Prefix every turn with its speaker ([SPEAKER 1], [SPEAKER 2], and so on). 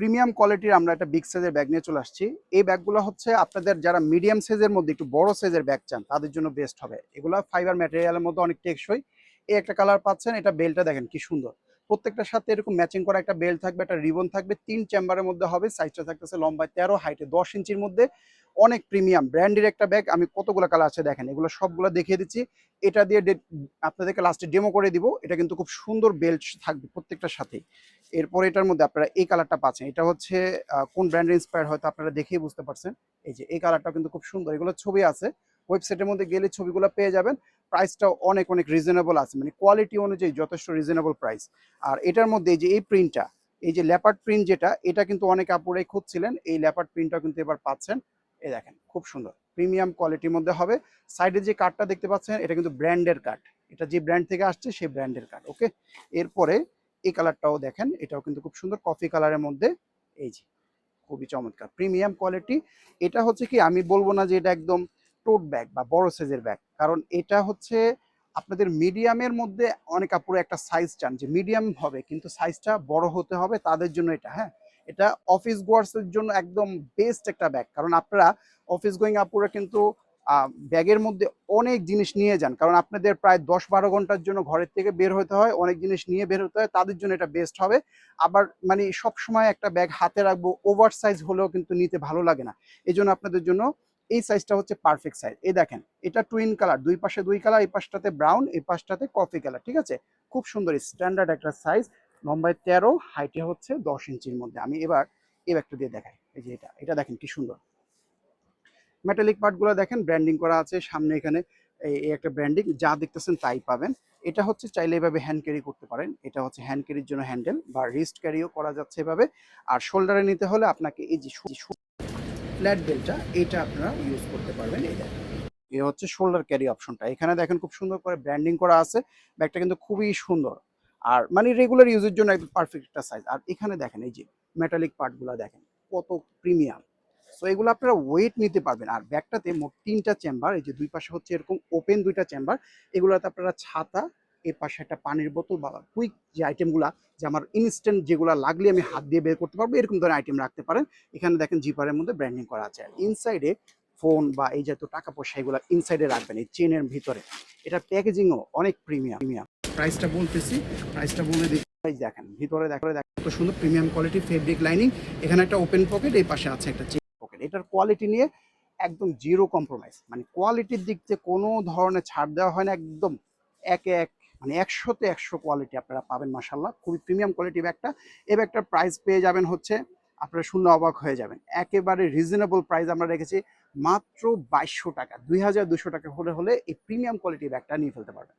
[SPEAKER 1] Premium কোয়ালিটির আমরা একটা বিগ সাইজের ব্যাগ নিয়ে চলে আসছি। এই ব্যাগগুলো হচ্ছে আপনাদের যারা মিডিয়াম সাইজের মধ্যে একটু বড় সাইজের ব্যাগ চান তাদের জন্য বেস্ট হবে। এগুলো ফাইবার ম্যাটেরিয়ালের মধ্যে অনেক টেকসই। এই একটা কালার পাচ্ছেন, এটা বেল্টটা দেখেন কি সুন্দর। প্রত্যেকটার সাথে এরকম ম্যাচিং করা একটা বেল্ট থাকবে, একটা রিবন থাকবে, 3 চেম্বারের মধ্যে হবে। সাইজটা থাকতেছে লম্বায় 13, হাইটে 10 ইঞ্চির মধ্যে। অনেক প্রিমিয়াম ব্র্যান্ডের একটা ব্যাগ। আমি কতগুলো কালার আছে দেখেন, এগুলো সবগুলো দেখিয়ে দিচ্ছি। এটা দিয়ে আপনাদেরকে লাস্টে ডেমো করে দিব। এটা কিন্তু খুব সুন্দর বেল্ট থাকবে প্রত্যেকটার সাথেই। এরপর এটার মধ্যে আপনারা এই কালারটা পাচ্ছেন, এটা হচ্ছে কোন ব্র্যান্ডের ইন্সপায়ার হয়তো আপনারা দেখেই বুঝতে পারছেন। এই যে এই কালারটা কিন্তু খুব সুন্দর, এগুলো ছবি আছে ওয়েবসাইটের মধ্যে গেলে ছবিগুলো পেয়ে যাবেন। প্রাইসটাও অনেক অনেক রিজনেবল আছে, মানে কোয়ালিটি অনুযায়ী যথেষ্ট রিজনেবল প্রাইস। আর এটার মধ্যে এই যে এই প্রিন্টটা, এই যে লেপার্ড প্রিন্ট যেটা, এটা কিন্তু অনেক আপুরাই খুঁজছিলেন। এই লেপার্ড প্রিন্টটা কিন্তু এবার পাচ্ছেন। এই দেখেন খুব সুন্দর প্রিমিয়াম কোয়ালিটির মধ্যে হবে। সাইডে যে কার্ডটা দেখতে পাচ্ছেন এটা কিন্তু ব্র্যান্ডের কার্ড, এটা যে ব্র্যান্ড থেকে আসছে সেই ব্র্যান্ডের কার্ড। ওকে, এরপরে এই কালারটাও দেখেন, এটাও কিন্তু খুব সুন্দর কফি কালারের মধ্যে। এই যে খুবই চমৎকার প্রিমিয়াম কোয়ালিটি। এটা হচ্ছে কি, আমি বলবো না যে এটা একদম টোট ব্যাগ বা বড় সাইজের ব্যাগ, কারণ এটা হচ্ছে আপনাদের মিডিয়ামের মধ্যে অনেক আপুরো একটা সাইজ চান যে মিডিয়াম হবে কিন্তু সাইজটা বড় হতে হবে, তাদের জন্য এটা। হ্যাঁ, এটা অফিস গোয়ার্সের জন্য একদম বেস্ট একটা ব্যাগ, কারণ আপনারা অফিস গোয়িং আপুরা কিন্তু ব্যাগের মধ্যে অনেক জিনিস নিয়ে যান, কারণ আপনাদের প্রায় 10-12 ঘন্টার জন্য ঘরের থেকে বের হতে হয়, অনেক জিনিস নিয়ে বের হতে হয়, তাদের জন্য এটা বেস্ট হবে। আবার মানে সব সময় একটা ব্যাগ হাতে রাখবো ওভার সাইজ হলেও কিন্তু নিতে ভালো লাগে না, এই জন্য আপনাদের জন্য এই সাইজটা হচ্ছে পারফেক্ট সাইজ। এই দেখেন এটা টুইন কালার, দুই পাশে দুই কালার, এই পাশটাতে ব্রাউন, এই পাশটাতে কফি কালার। ঠিক আছে, খুব সুন্দর স্ট্যান্ডার্ড একটা সাইজ, লম্বায় 13, হাইটে হচ্ছে 10 ইঞ্চির মধ্যে। আমি এবার এই ব্যাগটা দিয়ে দেখাই। এই যে এটা দেখেন কি সুন্দর, মেটালিক পার্টগুলো দেখেন ব্র্যান্ডিং করা আছে সামনে। এখানে এই একটা ব্র্যান্ডিং যা দেখতেছেন তাই পাবেন। এটা হচ্ছে চাইলে এভাবে হ্যান্ড ক্যারি করতে পারেন, এটা হচ্ছে হ্যান্ড ক্যারির জন্য হ্যান্ডেল, বা রিস্ট ক্যারিও করা যাচ্ছে এভাবে। আর শোল্ডারে নিতে হলে আপনাকে এই যে ফ্ল্যাট বেল্টটা, এটা আপনারা ইউজ করতে পারবেন। এই দেখেন এ হচ্ছে শোল্ডার ক্যারি অপশনটা, এখানে দেখেন খুব সুন্দর করে ব্র্যান্ডিং করা আছে। ব্যাগটা কিন্তু খুবই সুন্দর, আর মানে রেগুলার ইউজের জন্য একদম পারফেক্ট একটা সাইজ। আর এখানে দেখেন এই যে মেটালিক পার্টগুলো দেখেন কত প্রিমিয়াম। সো এগুলো আপনারা ওয়েট নিতে পারবেন। আর ব্যাগটাতে মোট 3টা চেম্বার, এই যে দুই পাশে হচ্ছে এরকম ওপেন 2টা চেম্বার। এগুলোতে আপনারা ছাতা, এর পাশে একটা পানির বোতল বা কুইক যে আইটেমগুলো, যে আমার ইনস্ট্যান্ট যেগুলো লাগলে আমি হাত দিয়ে বের করতে পারবো, এরকম ধরনের আইটেম রাখতে পারেন। এখানে দেখেন জিপারের মধ্যে ব্র্যান্ডিং করা আছে। আর ইনসাইডে ফোন বা এই জাতীয় টাকা পয়সা এগুলো ইনসাইডে রাখবেন এই চেনের ভিতরে। এটা প্যাকেজিংও অনেক প্রিমিয়াম। প্রাইসটা বলতেছি, প্রাইসটা বলে দিচ্ছি। দেখেন ভিতরে দেখেন কত সুন্দর প্রিমিয়াম কোয়ালিটি ফেব্রিক লাইনিং। এখানে একটা ওপেন পকেট, এই পাশে আছে একটা চেন পকেট। এটার কোয়ালিটি নিয়ে একদম জিরো কম্প্রোমাইজ, মানে কোয়ালিটির দিক থেকে কোনো ধরনের ছাড় দেওয়া হয় না, একদম একে এক, মানে 100তে 100 কোয়ালিটি আপনারা পাবেন। মাশাআল্লাহ খুবই প্রিমিয়াম কোয়ালিটি ব্যাগটা। এই ব্যাগটার প্রাইস পেয়ে যাবেন হচ্ছে, আপনারা শুনলে অবাক হয়ে যাবেন, একেবারে রিজনেবল প্রাইস আমরা রেখেছি মাত্র 2200 টাকা। 2200 টাকা হলে এই প্রিমিয়াম কোয়ালিটি ব্যাগটা নিয়ে ফেলতে পারবেন।